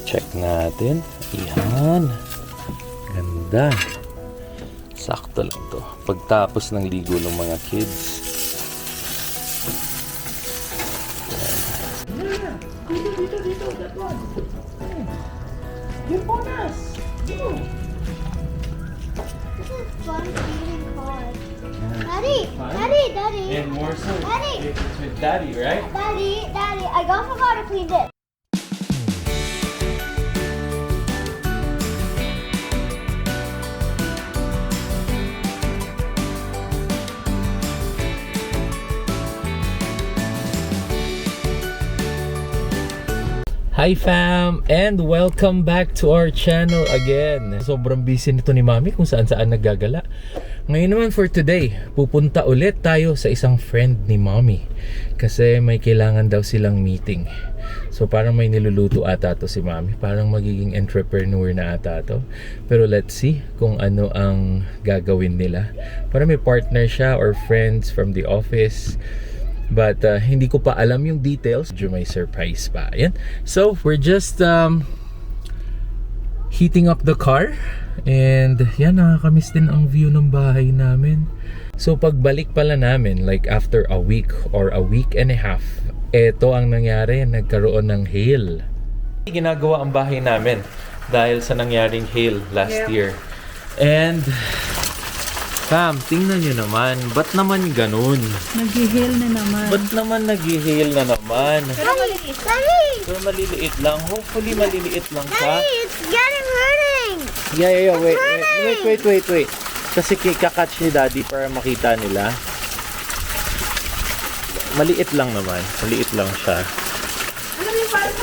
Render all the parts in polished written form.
check natin. Yan. Ganda. Sakto lang to. Pagtapos ng ligo ng mga kids. Dito. That one. Your bonus. Go. This is fun eating cars. Daddy. And more so. Daddy. It's with Daddy, right? Daddy, I got forgot to clean this. Hi fam! And welcome back to our channel again. Sobrang busy nito ni Mami kung saan naggagala. Ngayon naman for today, pupunta ulit tayo sa isang friend ni Mami. Kasi may kailangan daw silang meeting. So parang may niluluto ata to si Mami. Parang magiging entrepreneur na ata to. Pero let's see kung ano ang gagawin nila. Parang may partner siya or friends from the office. But hindi ko pa alam yung details. Medyo may surprise pa. Ayan. So we're just heating up the car. And yan, nakakamiss din ang view ng bahay namin. So pagbalik pala namin, like after a week or a week and a half, eto ang nangyari, nagkaroon ng hail. Ginagawa ang bahay namin dahil sa nangyaring hail last year. And Fam, tingnan nyo naman. Ba't naman ganun? Nag-hail na naman. Ba't naman nag-hail na naman? Pero maliliit. Daddy, Pero maliliit lang. Hopefully maliliit lang siya. Daddy, it's getting hurting. Yeah. Wait. Kasi kakatch ni Daddy para makita nila. Maliit lang naman. Maliit lang siya.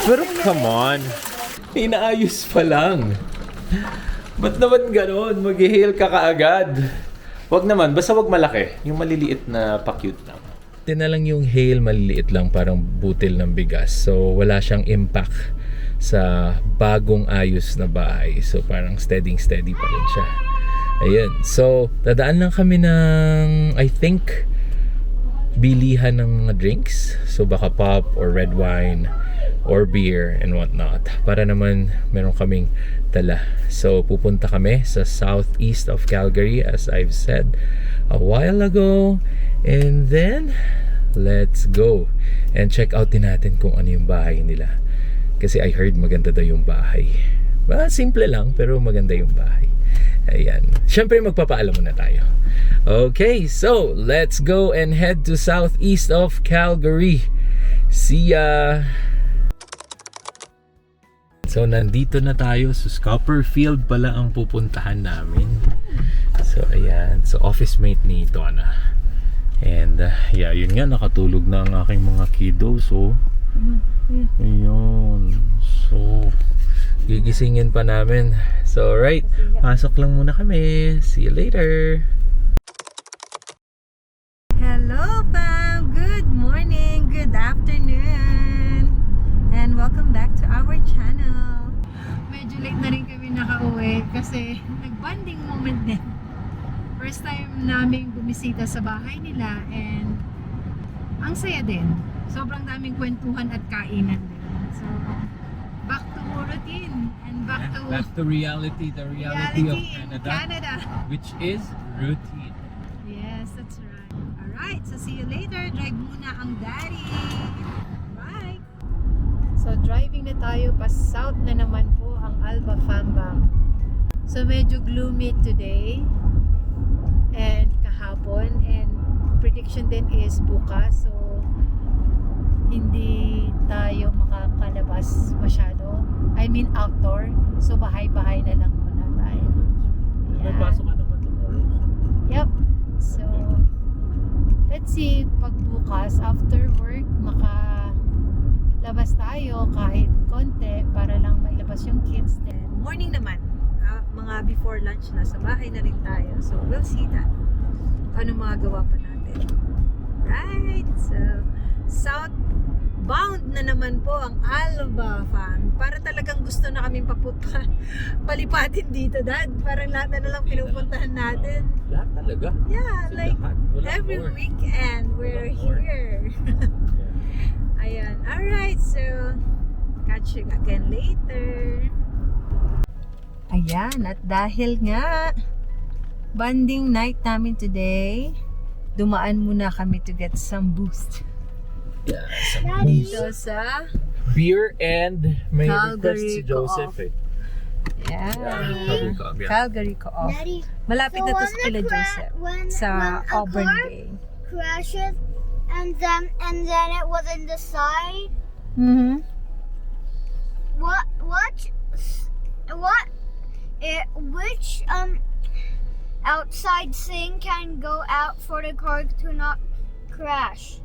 Pero come on. Inaayos pa lang. Ba't naman ganun? Mag-hail ka kaagad. Wag naman, basta wag malaki. Yung maliliit na pa-cute lang. Ito na lang yung hail, maliliit lang, parang butil ng bigas. So wala siyang impact sa bagong ayos na bahay. So parang steady pa rin siya. Ayun. So dadaan lang kami ng, I think, bilihan ng mga drinks. So baka pop or red wine or beer and whatnot. Para naman meron kaming dala. So pupunta kami sa southeast of Calgary, as I've said a while ago. And then let's go and check out din natin kung ano yung bahay nila. Kasi I heard maganda daw yung bahay. Simple lang pero maganda yung bahay. Ayan. Siyempre magpapaalam muna tayo. Okay, so let's go and head to southeast of Calgary. See ya! So nandito na tayo. So Copperfield pala ang pupuntahan namin. So ayan. So office mate ni Donna. And yeah, yun nga, nakatulog na ang aking mga kiddos. So ayun. So gigisingin pa namin. So right, pasok lang muna kami. See you later. Hello fam! Good morning, good afternoon, and welcome back to our channel. Medyo late na rin kami nakauwi kasi nag-bonding moment din. First time naming bumisita sa bahay nila and ang saya din. Sobrang daming kwentuhan at kainan din. So, back to routine and back to reality, the reality of Canada, which is routine. Yes, that's right. Alright, so see you later. Drive muna ang daddy. Bye! So driving na tayo, pa south na naman po ang Alba Fambam. So medyo gloomy today and kahapon, and prediction din is bukas. So hindi tayo makakalabas masyado. I mean outdoor. So bahay-bahay na lang muna tayo. May Yan. pasok ka naman tomorrow. Yep. So, let's see, pagbukas, after work, makalabas tayo kahit konti para lang mailabas yung kids din. Morning naman, mga before lunch na, sa bahay na rin tayo. So, we'll see that. Ano magawa pa natin. Right, so, southbound na naman po ang Alba fan. Para talagang gusto na kaming palipatin dito, Dad. Parang lahat na lang pinupuntahan natin. Lahat talaga. Yeah, like Walang every more. weekend we're Walang more. here. Ayan. Alright, so catch watch you again later. Ayan, at dahil nga bonding night namin today, dumaan muna kami to get some boost. Yeah, Dito sa beer and may Calgary request si Joseph Co-op. Calgary Co-op, yeah. Calgary Co-op. Daddy, Malapit so na to when sa the kila Joseph sa when a Auburn car Bay. crashes and then it was in the side. Mm-hmm. Which outside thing can go out for the car to not crash?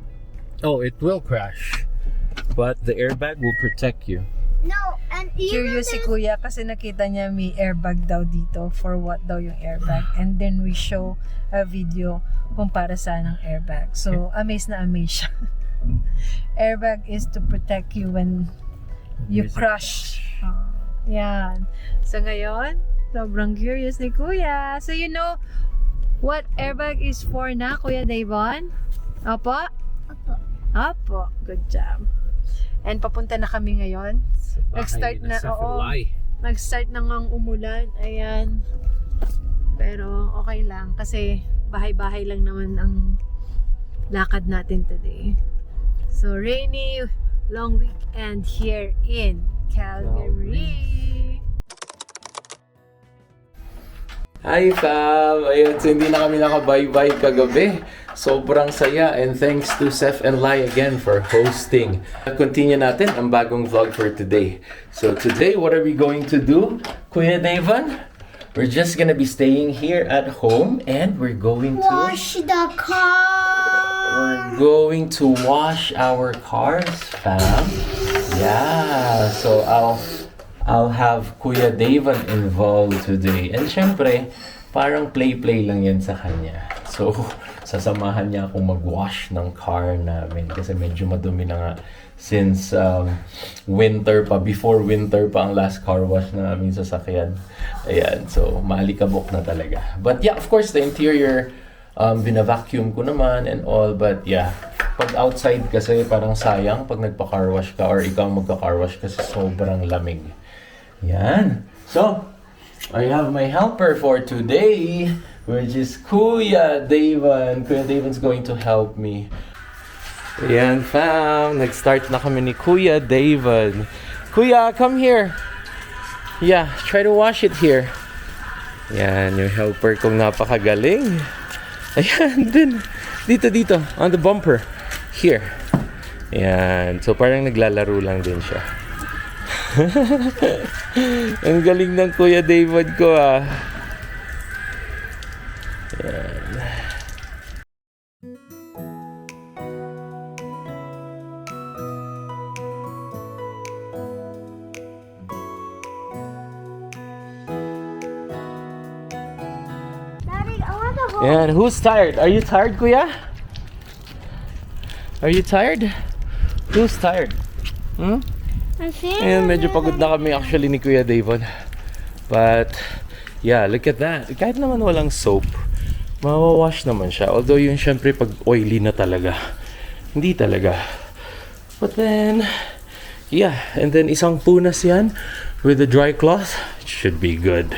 Oh, it will crash. But the airbag will protect you. No, and even Curious si this, Kuya kasi nakita niya may airbag daw dito. For what daw yung airbag? And then we show a video kung para saan ang airbag. So, amazed na amazed siya. Airbag is to protect you when you crash. Yan. So, ngayon, sobrang curious ni Kuya. So, you know what airbag is for na, Kuya Davon? Opo? Opo. Good job. And papunta na kami ngayon. Nag-start na, oo. Nag-start na ngang umulan. Ayan. Pero okay lang. Kasi bahay-bahay lang naman ang lakad natin today. So, rainy, long weekend here in Calgary. Hi fam! Ayun, so hindi na kami naka-bye-bye kagabi. Sobrang saya and thanks to Seth and Lai again for hosting. Continue natin ang bagong vlog for today. So today, what are we going to do, Kuya Davon? We're just gonna be staying here at home and we're going to... wash the car. We're going to wash our cars, fam. Yeah, so I'll have Kuya Davon involved today. And syempre, parang play-play lang yan sa kanya. So, sasamahan niya akong mag-wash ng car namin kasi medyo madumi na nga since winter pa. Before winter pa ang last car wash na aming sasakyan. Ayan, so maalikabok na talaga. But yeah, of course, the interior, bina-vacuum ko naman and all. But yeah, pag outside kasi parang sayang pag nagpa-car wash ka or ikaw magka-car wash kasi sobrang lamig. Yan. So, I have my helper for today, which is Kuya Davon. Kuya Davon's going to help me. Yan, fam. Nag-start na kami ni Kuya Davon. Kuya, come here. Yeah, try to wash it here. Yan, yung helper kong napakagaling. Ayan, din. Dito, on the bumper. Here. Yan. So, parang naglalaro lang din siya. Ang galing ng Kuya David ko ah. Yan. Daddy, I want to hold. Yan. Who's tired? Are you tired, Kuya? Are you tired? Who's tired? Hmm? Ayan, medyo pagod na kami actually ni Kuya Davon. But, yeah, look at that. Kahit naman walang soap, mawawash naman siya. Although yun syempre pag oily na talaga. Hindi talaga. But then, yeah. And then isang punas yan with a dry cloth. It should be good.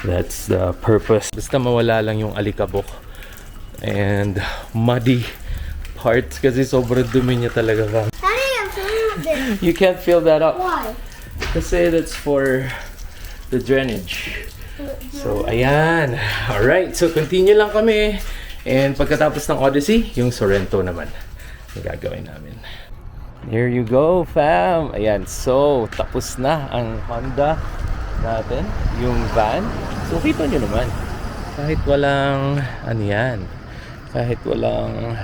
That's the purpose. Basta mawala lang yung alikabok. And muddy parts kasi sobrang dumi niya talaga. Daddy, I'm filling with this. You can't fill that up. Why? Kasi that's for the drainage. So, ayan. Alright, so continue lang kami. And pagkatapos ng Odyssey, yung Sorrento naman. Yung gagawin namin. There you go, fam. Ayan, so tapos na ang Honda natin. Yung van. So, kita nyo naman. Kahit walang, ano yan, kahit walang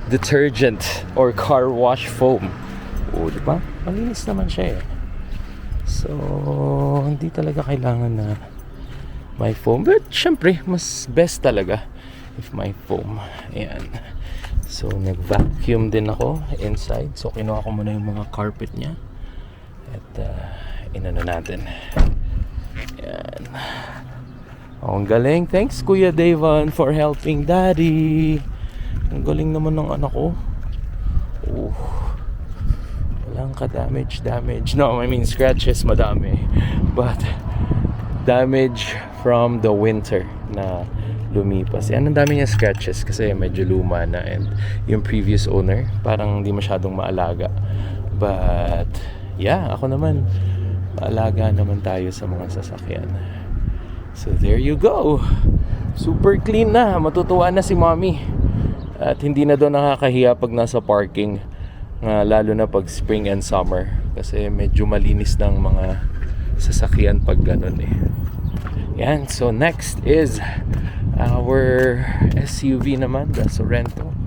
detergent or car wash foam. O, di ba? Malinis naman siya eh. So, hindi talaga kailangan na may foam. But, syempre, mas best talaga if may foam. Ayan. So, nag-vacuum din ako inside. So, kinuha ko muna yung mga carpet niya. At, inano natin. Ayan. Oh, ang galing. Thanks, Kuya Davon, for helping Daddy. Ang galing naman ng anak ko. Oh. Wala walang ka-damage. No, I mean scratches madami. But damage from the winter na lumipas. Yan, ang dami niya scratches kasi medyo luma na, and yung previous owner parang hindi masyadong maalaga. But yeah, ako naman, maalaga naman tayo sa mga sasakyan. So there you go. Super clean na. Matutuwa na si mommy. At hindi na daw nakakahiya pag nasa parking. Lalo na pag spring and summer. Kasi medyo malinis ng mga sasakyan pag ganun eh. Yan. So next is our SUV naman, the Sorento.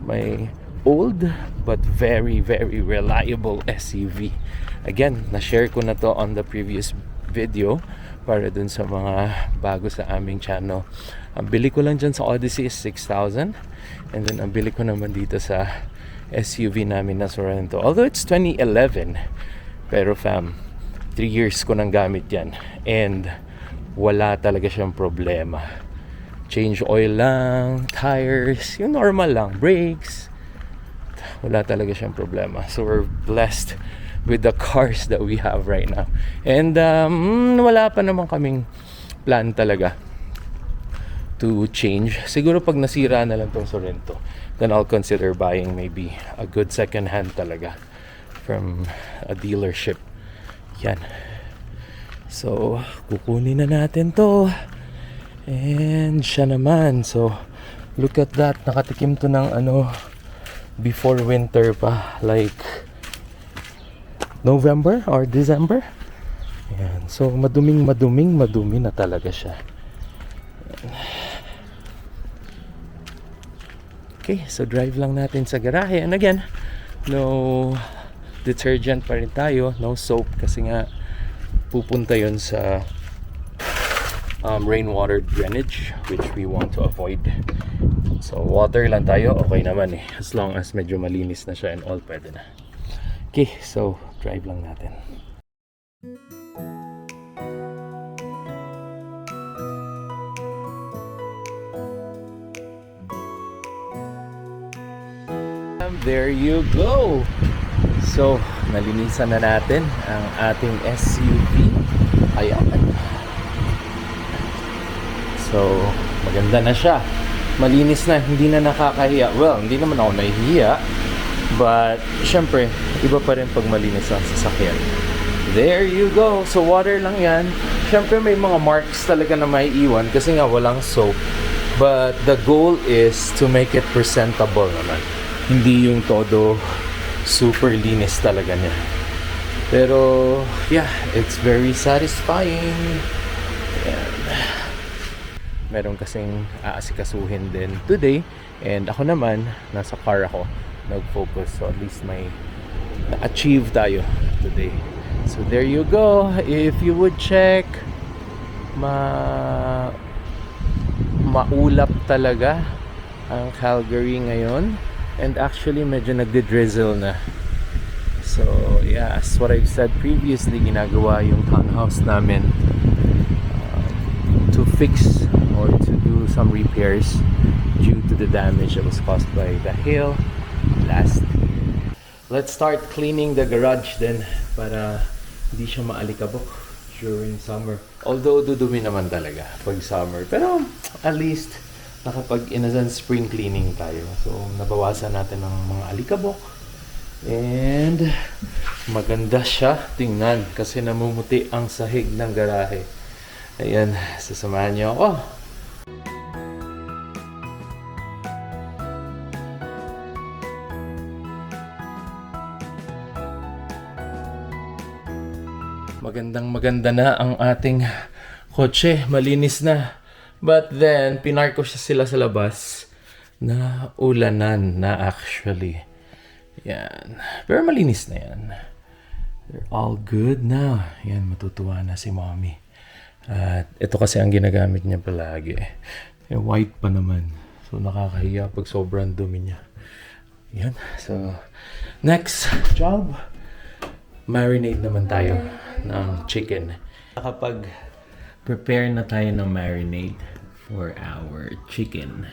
May old but very very reliable SUV. Again, na-share ko na to on the previous video para dun sa mga bago sa aming channel. Ang bili ko lang dyan sa Odyssey is 6,000, and then ang bili ko naman dito sa SUV namin na Sorento, although it's 2011, pero fam, 3 years ko nang gamit yan and wala talaga siyang problema. Change oil lang, tires, yung normal lang, brakes, wala talaga siyang problema. So we're blessed with the cars that we have right now. And wala pa naman kaming plan talaga to change. Siguro pag nasira na lang tong Sorento, then I'll consider buying maybe a good second hand talaga from a dealership. Yan. So, kukunin na natin to. And siya naman. So, look at that. Nakatikim to ng before winter pa. Like November or December. Ayan. So madumi na talaga siya. Ayan. Okay, so drive lang natin sa garahe. And again, no detergent pa rin tayo, no soap, kasi nga pupunta yon sa rainwater drainage, which we want to avoid. So water lang tayo, okay naman eh, as long as medyo malinis na siya and all, pwede na. Okay, so drive lang natin. There you go. So, nalinisan na natin ang ating SUV. Ayan. So, maganda na siya. Malinis na, hindi na nakakahiya. Well, hindi naman ako nahihiya. But, syempre, iba pa rin pag malinis ang sasakyan. There you go. So, water lang yan. Syempre, may mga marks talaga na may iwan kasi nga walang soap. But, the goal is to make it presentable naman. Hindi yung todo super linis talaga niya. Pero, yeah, it's very satisfying. Ayan. Meron kasing aasikasuhin din today. And ako naman, nasa car ako, nag-focus. So, at least may na-achieve tayo today. So, there you go. If you would check, maulap talaga ang Calgary ngayon. And actually, medyo nagdi-drizzle na. So, yeah, as what I've said previously, ginagawa yung townhouse namin to fix or to do some repairs due to the damage that was caused by the hail last year. Let's start cleaning the garage then para hindi siya maalikabok during summer. Although, dudumi naman talaga pag summer. Pero, at least, nakapag-inazan spring cleaning tayo. So, nabawasan natin ng mga alikabok. And, maganda siya tingnan kasi namumuti ang sahig ng garahe. Ayan, sasamahan niyo ako. Maganda na ang ating kotse. Malinis na. But then, pinark ko sila sa labas na ulanan na actually. Yan. Pero malinis na yan. They're all good na. Yan, matutuwa na si mommy. At ito kasi ang ginagamit niya palagi. Yung white pa naman. So, nakakahiya pag sobrang dumi niya. Yan. So, next job. Marinate naman tayo ng chicken. Kapag prepare na tayo ng marinade for our chicken.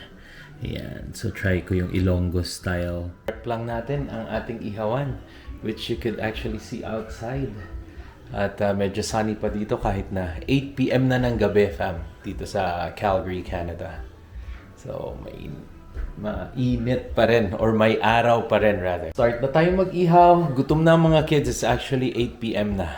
Ayan. So, try ko yung Ilonggo style. Start lang natin ang ating ihawan, which you could actually see outside. At medyo sunny pa dito kahit na 8 p.m. na ng gabi, fam. Dito sa Calgary, Canada. So, mainit pa rin. Or may araw pa rin, rather. Start na tayo mag-ihaw. Gutom na ang mga kids. It's actually 8 p.m. na.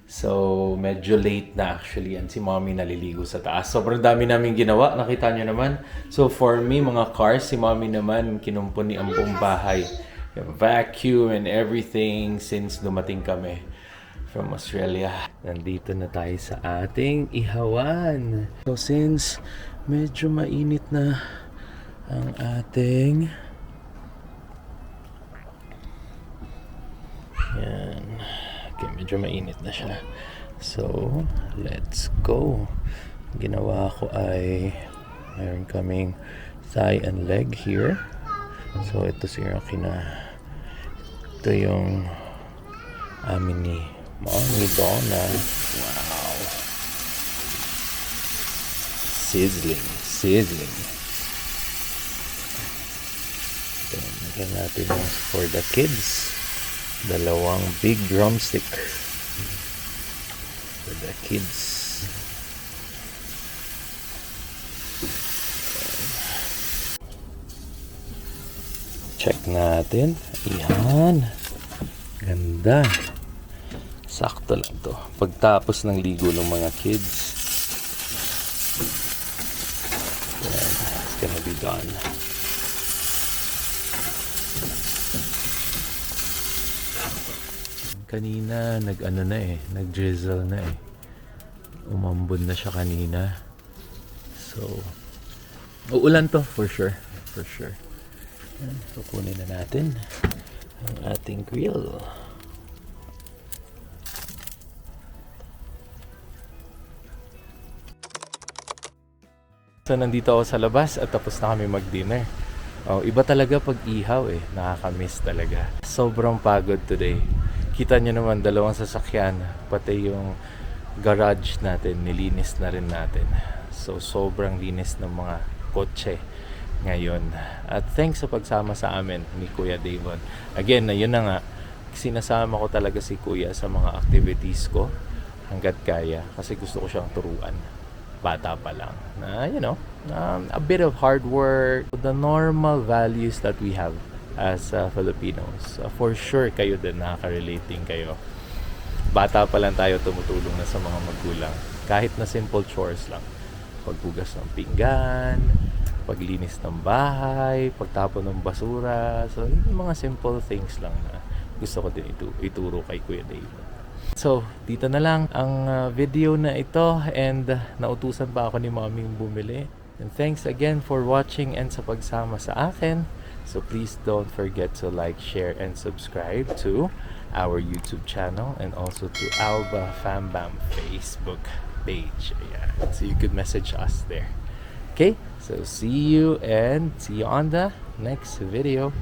So, medyo late na actually yan. Si mommy naliligo sa taas. Sobrang dami namin ginawa. Nakita nyo naman. So, for me, mga cars, si mommy naman kinumpuni ang buong bahay. Vacuum and everything since dumating kami from Australia. Nandito na tayo sa ating ihawan. So, since medyo mainit na ang ating yan. Okay, medyo mainit na siya. So, let's go. Ginawa ko ay mayroon kaming thigh and leg here. So, ito siguro ito yung amin ni Mommy Donna. Wow. Sizzling. Then, lagyan natin yung for the kids. Dalawang big drumstick for the kids. Check natin. Ayan. Ganda. Sakto lang to. Pagtapos ng ligo ng mga kids. Ayan. It's gonna be done. Kanina nag-drizzle na eh. Umambon na siya kanina. So, uulan to for sure. Yan, so kunin na natin ang ating grill. So, nandito ako sa labas at tapos na kami mag-dinner. Oh, iba talaga pag ihaw eh. Nakaka-miss talaga. Sobrang pagod today. Kita nyo naman, dalawang sasakyan, pati yung garage natin, nilinis na rin natin. So, sobrang linis ng mga kotse ngayon. At thanks sa pagsama sa amin ni Kuya Davon. Again, yun na nga, sinasama ko talaga si Kuya sa mga activities ko hanggat kaya kasi gusto ko siyang turuan. Bata pa lang. A bit of hard work, the normal values that we have as Filipinos. For sure kayo din, nakaka-relate din kayo. Bata pa lang tayo, tumutulong na sa mga magulang. Kahit na simple chores lang. Paghugas ng pinggan, paglinis ng bahay, pagtapon ng basura. So, yung mga simple things lang na gusto ko din ituro kay Kuya Dave. So, dito na lang ang video na ito and nautusan pa ako ni Mommy bumili. And thanks again for watching and sa pagsama sa akin. So please don't forget to like, share, and subscribe to our YouTube channel and also to Alba Fambam Facebook page. Yeah, so you could message us there. Okay, so see you on the next video.